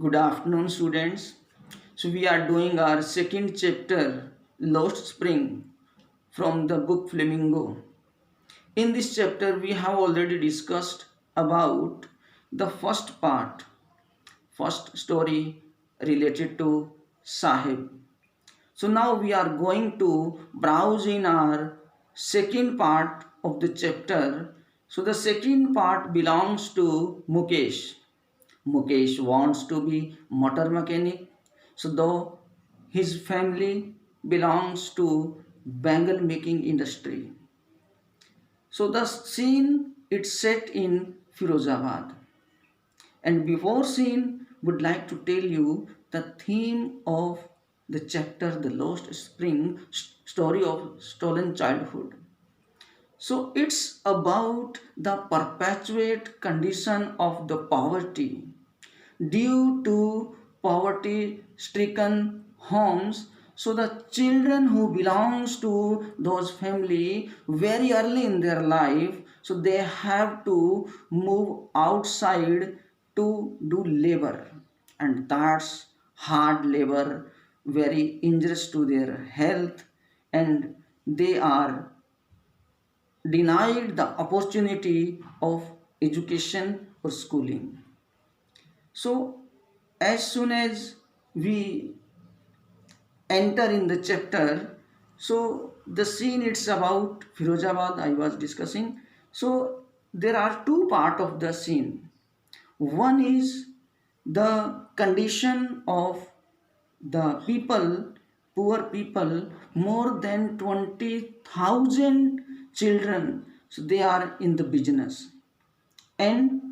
Good afternoon, students. So, we are doing our second chapter, Lost Spring, from the book Flamingo. In this chapter, we have already discussed about the first part, first story related to Sahib. So, now we are going to browse in our second part of the chapter. So, the second part belongs to Mukesh. Mukesh wants to be motor mechanic. So though his family belongs to bangle making industry. So the scene it's set in Firozabad. And before scene would like to tell you the theme of the chapter The Lost Spring story of stolen childhood. So it's about the perpetuate condition of the poverty due to poverty stricken homes. So the children who belongs to those family very early in their life, so they have to move outside to do labor, and that's hard labor, very injurious to their health, and they are denied the opportunity of education or schooling. So, as soon as we enter in the chapter, so the scene it's about Firozabad I was discussing. So, there are two parts of the scene. One is the condition of the people, poor people, more than 20,000 children. So, they are in the business. And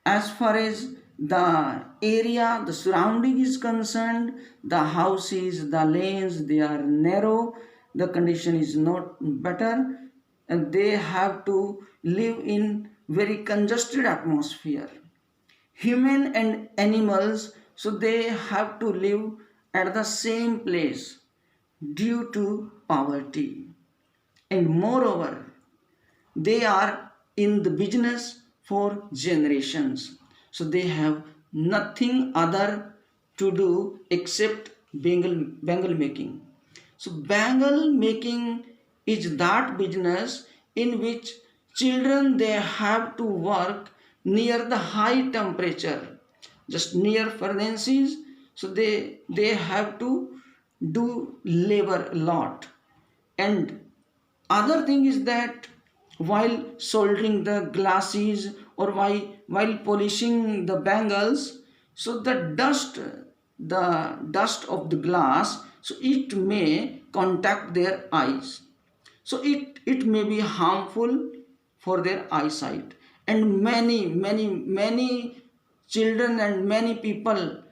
as far as the area, the surrounding is concerned, the houses, the lanes, they are narrow, the condition is not better, and they have to live in very congested atmosphere. Human and animals, so they have to live at the same place due to poverty. And moreover, they are in the business for generations. So they have nothing other to do except bangle making. So bangle making is that business in which children they have to work near the high temperature, just near furnaces. So they have to do labor a lot. And other thing is that while soldering the glasses or while polishing the bangles, so the dust of the glass, so it may contact their eyes, so it may be harmful for their eyesight. And many children and many people,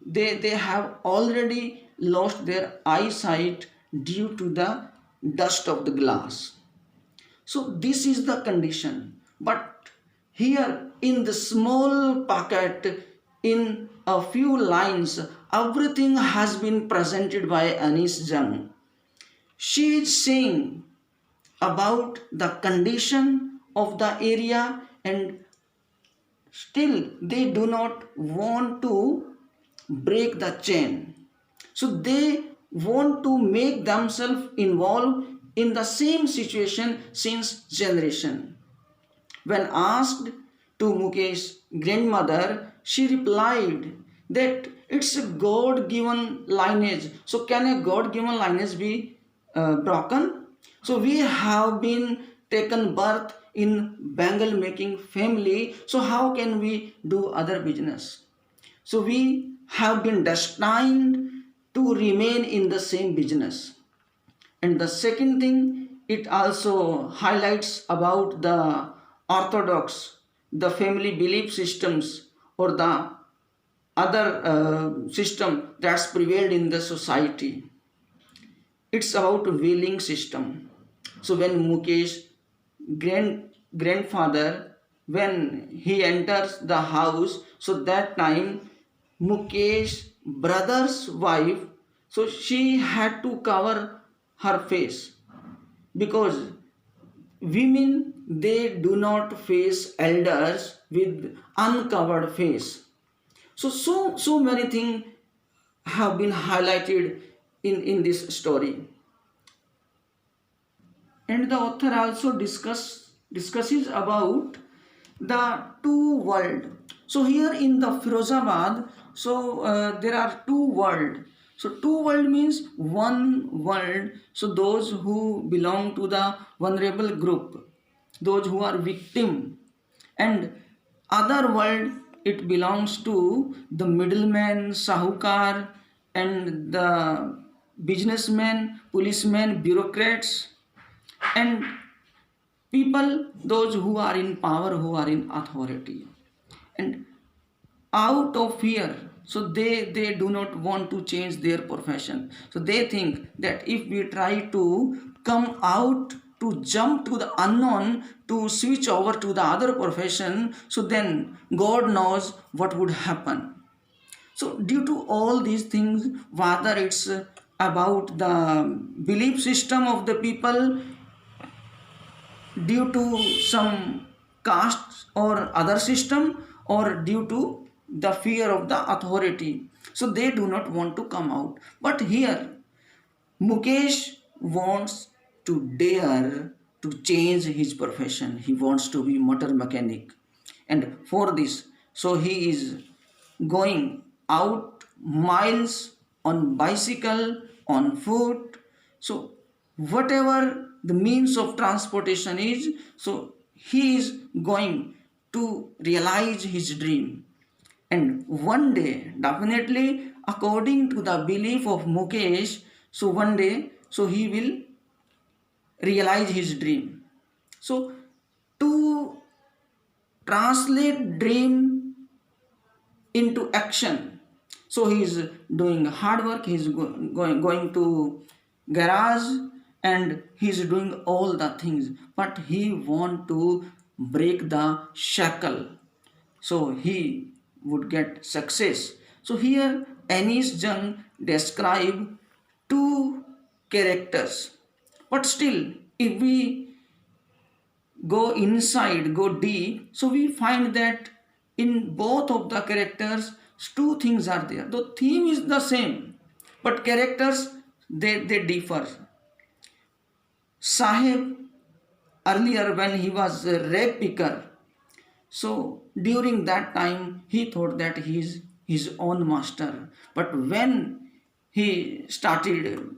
they have already lost their eyesight due to the dust of the glass. So this is the condition. But here in the small packet, in a few lines, everything has been presented by Anis Jung. She is saying about the condition of the area, and still they do not want to break the chain. So they want to make themselves involved in the same situation since generation. When asked to Mukesh's grandmother, she replied that it's a God-given lineage. So can a God-given lineage be broken? So we have been taken birth in bangle making family. So how can we do other business? So we have been destined to remain in the same business. And the second thing, it also highlights about the orthodox, the family belief systems, or the other system that's prevailed in the society. It's about wheeling system. So when Mukesh grandfather, when he enters the house, so that time Mukesh brother's wife, so she had to cover her face, because women they do not face elders with uncovered face. So many things have been highlighted in this story. And the author also discusses about the two world. So here in the Firozabad, there are two world. So two world means one world. So those who belong to the vulnerable group, those who are victim, and other world, it belongs to the middleman, sahukar, and the businessmen, policemen, bureaucrats, and people, those who are in power, who are in authority. And out of fear, so they do not want to change their profession. So they think that if we try to come out, to jump to the unknown, to switch over to the other profession, so then god knows what would happen. So due to all these things, whether it's about the belief system of the people, due to some caste or other system, or due to the fear of the authority, so they do not want to come out. But here Mukesh wants to dare to change his profession. He wants to be motor mechanic, and for this, so he is going out miles on bicycle, on foot. So whatever the means of transportation is, so he is going to realize his dream. And one day, definitely, according to the belief of Mukesh, so one day, so he will realize his dream. So to translate dream into action, so he is doing hard work. He is going to garage, and he is doing all the things, but he want to break the shackle, so he would get success. So here Anis Jung describe two characters, but still if we go inside, go deep, so we find that in both of the characters, two things are there. The theme is the same, but characters, they differ. Sahib, earlier when he was a rag picker, so during that time he thought that he is his own master. But when he started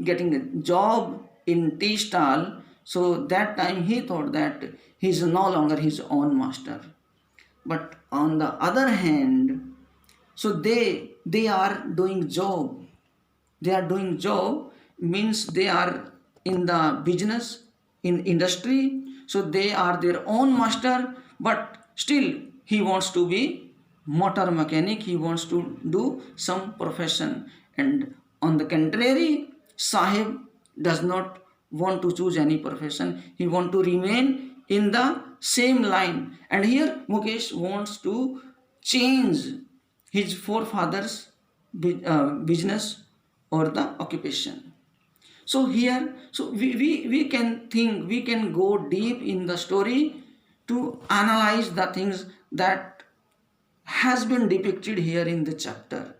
getting a job in tea stall, so that time he thought that he is no longer his own master. But on the other hand, so they are doing job. They are doing job means they are in the business, in industry. So they are their own master, but still he wants to be motor mechanic. He wants to do some profession. And on the contrary, Sahib does not want to choose any profession. He want to remain in the same line. And here Mukesh wants to change his forefathers business or the occupation. So here, so we can think, we can go deep in the story to analyze the things that has been depicted here in the chapter.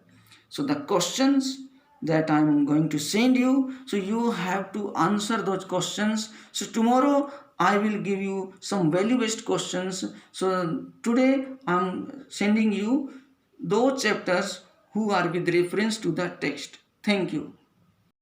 So the questions that I'm going to send you, so you have to answer those questions. So tomorrow I will give you some value-based questions. So today I'm sending you those chapters who are with reference to the text. Thank you.